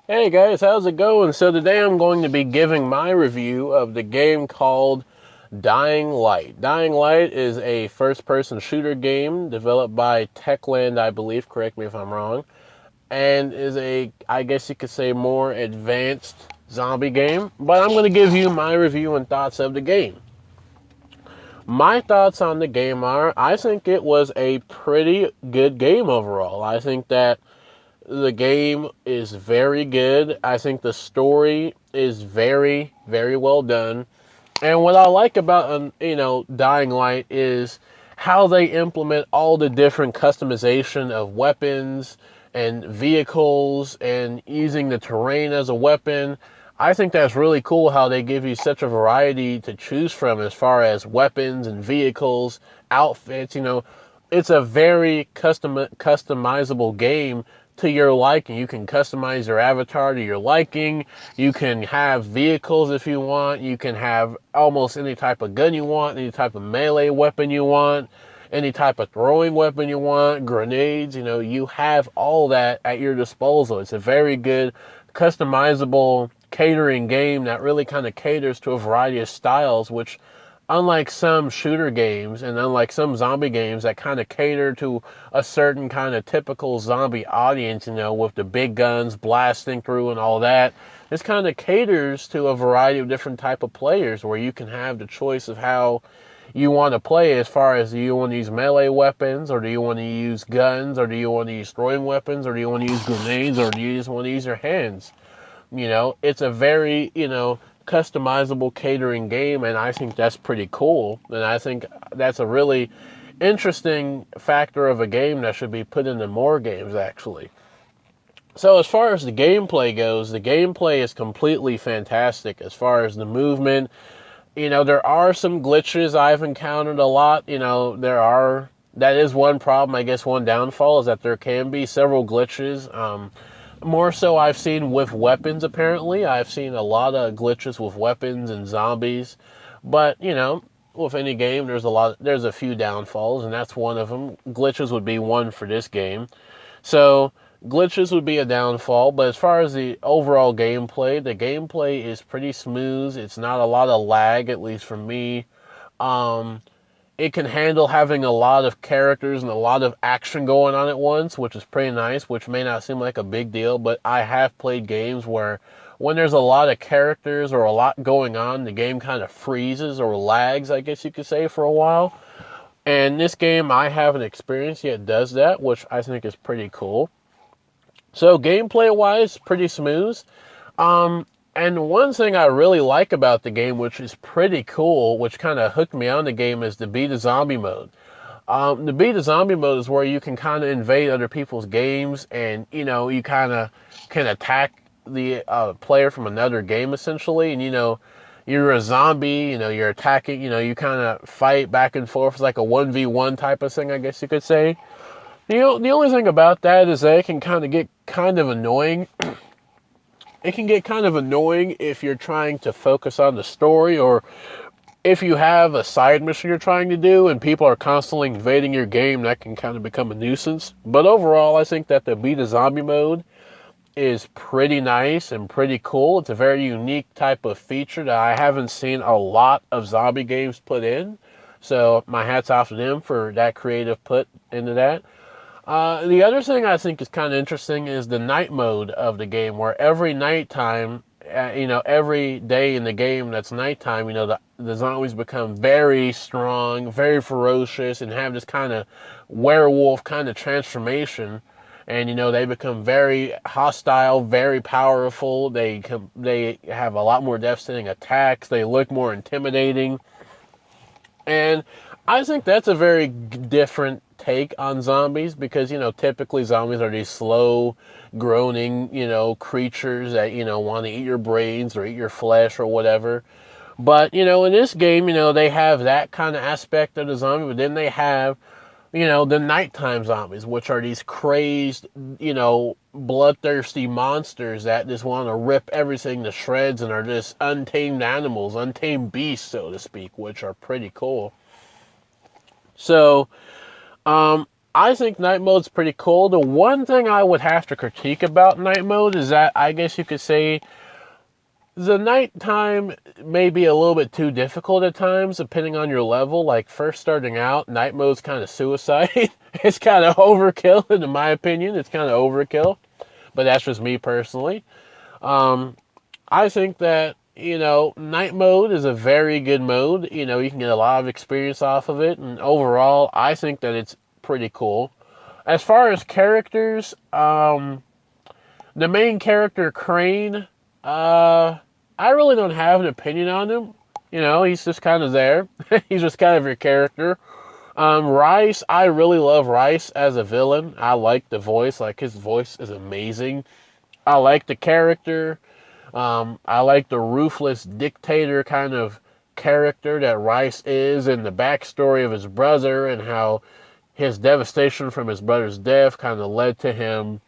Hey guys, how's it going? So today I'm going to be giving my review of the game called Dying Light. Dying Light is a first-person shooter game developed by Techland, I believe, correct me if I'm wrong, and is a, I guess you could say, more advanced zombie game. But I'm going to give you my review and thoughts of the game. My thoughts on the game are, I think it was a pretty good game overall. I think that the game is very good. I think the story is very, very well done. And what I like about, Dying Light is how they implement all the different customization of weapons and vehicles and using the terrain as a weapon. I think that's really cool how they give you such a variety to choose from as far as weapons and vehicles, outfits. It's a very customizable game to your liking. You can customize your avatar to your liking. You can have vehicles if you want. You can have almost any type of gun you want, any type of melee weapon you want, any type of throwing weapon you want, grenades. You have all that at your disposal. It's a very good customizable catering game that really kind of caters to a variety of styles, which unlike some shooter games and unlike some zombie games that kind of cater to a certain kind of typical zombie audience, with the big guns blasting through and all that, this kind of caters to a variety of different type of players where you can have the choice of how you want to play as far as do you want to use melee weapons or do you want to use guns or do you want to use throwing weapons or do you want to use grenades or do you just want to use your hands. It's a very, customizable catering game, and I think that's pretty cool. And I think that's a really interesting factor of a game that should be put into more games, actually. So, as far as the gameplay goes, the gameplay is completely fantastic as far as the movement. There are some glitches I've encountered a lot. That is one problem, I guess one downfall is that there can be several glitches. More so I've seen with weapons, apparently. I've seen a lot of glitches with weapons and zombies. But, with any game, there's a few downfalls, and that's one of them. Glitches would be one for this game. So, glitches would be a downfall, but as far as the overall gameplay, the gameplay is pretty smooth. It's not a lot of lag, at least for me. Um, it can handle having a lot of characters and a lot of action going on at once, which is pretty nice, which may not seem like a big deal, but I have played games where when there's a lot of characters or a lot going on, the game kind of freezes or lags, I guess you could say, for a while. And this game, I haven't experienced yet does that, which I think is pretty cool. So gameplay-wise, pretty smooth. And one thing I really like about the game, which is pretty cool, which kind of hooked me on the game, is the Beat a Zombie mode. The Beat a Zombie mode is where you can kind of invade other people's games and, you kind of can attack the player from another game, essentially. And, you're a zombie, you're attacking, you kind of fight back and forth. It's like a 1v1 type of thing, I guess you could say. The only thing about that is that it can kind of get kind of annoying. It can get kind of annoying if you're trying to focus on the story or if you have a side mission you're trying to do and people are constantly invading your game, that can kind of become a nuisance. But overall, I think that the Beat a Zombie mode is pretty nice and pretty cool. It's a very unique type of feature that I haven't seen a lot of zombie games put in. So my hat's off to them for that creative put into that. The other thing I think is kind of interesting is the night mode of the game, where every nighttime, every day in the game that's nighttime, the zombies become very strong, very ferocious, and have this kind of werewolf kind of transformation. And, they become very hostile, very powerful. They have a lot more devastating attacks. They look more intimidating. And I think that's a very different take on zombies because, typically zombies are these slow, groaning, creatures that, want to eat your brains or eat your flesh or whatever. But, in this game, they have that kind of aspect of the zombie, but then they have, the nighttime zombies, which are these crazed, bloodthirsty monsters that just want to rip everything to shreds and are just untamed animals, untamed beasts, so to speak, which are pretty cool. So, I think night mode's pretty cool. The one thing I would have to critique about night mode is that I guess you could say the nighttime may be a little bit too difficult at times, depending on your level. Like, first starting out, night mode's kind of suicide. It's kind of overkill, in my opinion. It's kind of overkill. But that's just me personally. I think that, night mode is a very good mode. You can get a lot of experience off of it. And overall, I think that it's pretty cool. As far as characters, the main character, Crane, I really don't have an opinion on him. He's just kind of there. He's just kind of your character. Rice, I really love Rice as a villain. I like the voice. Like, his voice is amazing. I like the character. I like the ruthless dictator kind of character that Rice is, and the backstory of his brother and how his devastation from his brother's death kind of led to him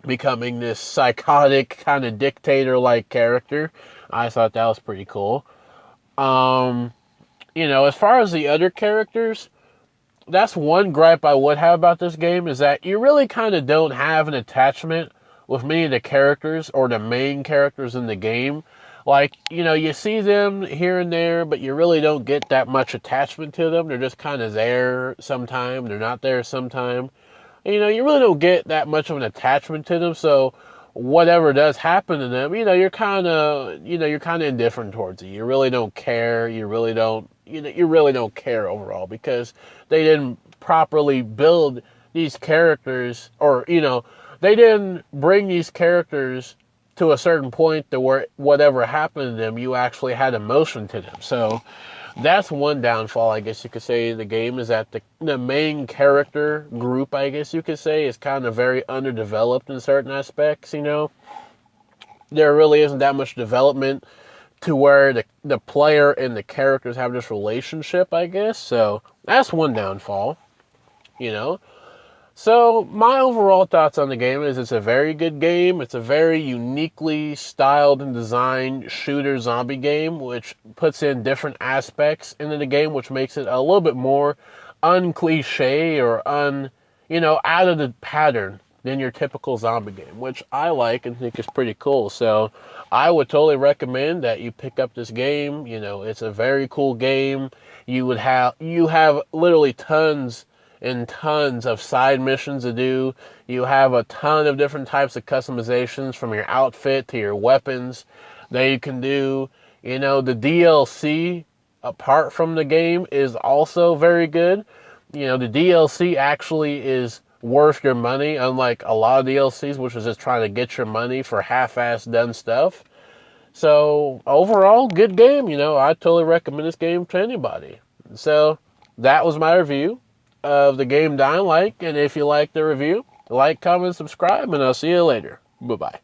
becoming this psychotic kind of dictator-like character. I thought that was pretty cool. As far as the other characters, that's one gripe I would have about this game, is that you really kind of don't have an attachment with many of the characters or the main characters in the game. Like, you see them here and there, but you really don't get that much attachment to them. They're just kind of there sometime. They're not there sometime. And, you really don't get that much of an attachment to them. So whatever does happen to them, you're kind of indifferent towards it. You really don't care. You really don't care overall, because they didn't properly build these characters, or, they didn't bring these characters to a certain point to where whatever happened to them, you actually had emotion to them. So that's one downfall, I guess you could say, in the game, is that the main character group, I guess you could say, is kind of very underdeveloped in certain aspects. There really isn't that much development to where the player and the characters have this relationship, I guess. So that's one downfall, So my overall thoughts on the game is it's a very good game. It's a very uniquely styled and designed shooter zombie game, which puts in different aspects into the game, which makes it a little bit more uncliche or out of the pattern than your typical zombie game, which I like and think is pretty cool. So I would totally recommend that you pick up this game. It's a very cool game. You have literally tons and tons of side missions to do. You have a ton of different types of customizations, from your outfit to your weapons, that you can do. The DLC, apart from the game, is also very good. The DLC actually is worth your money, unlike a lot of DLCs, which is just trying to get your money for half-assed done stuff. So overall, good game. I totally recommend this game to anybody. So that was my review of the game Dying Light. And if you like the review, like, comment, subscribe, and I'll see you later. Bye-bye.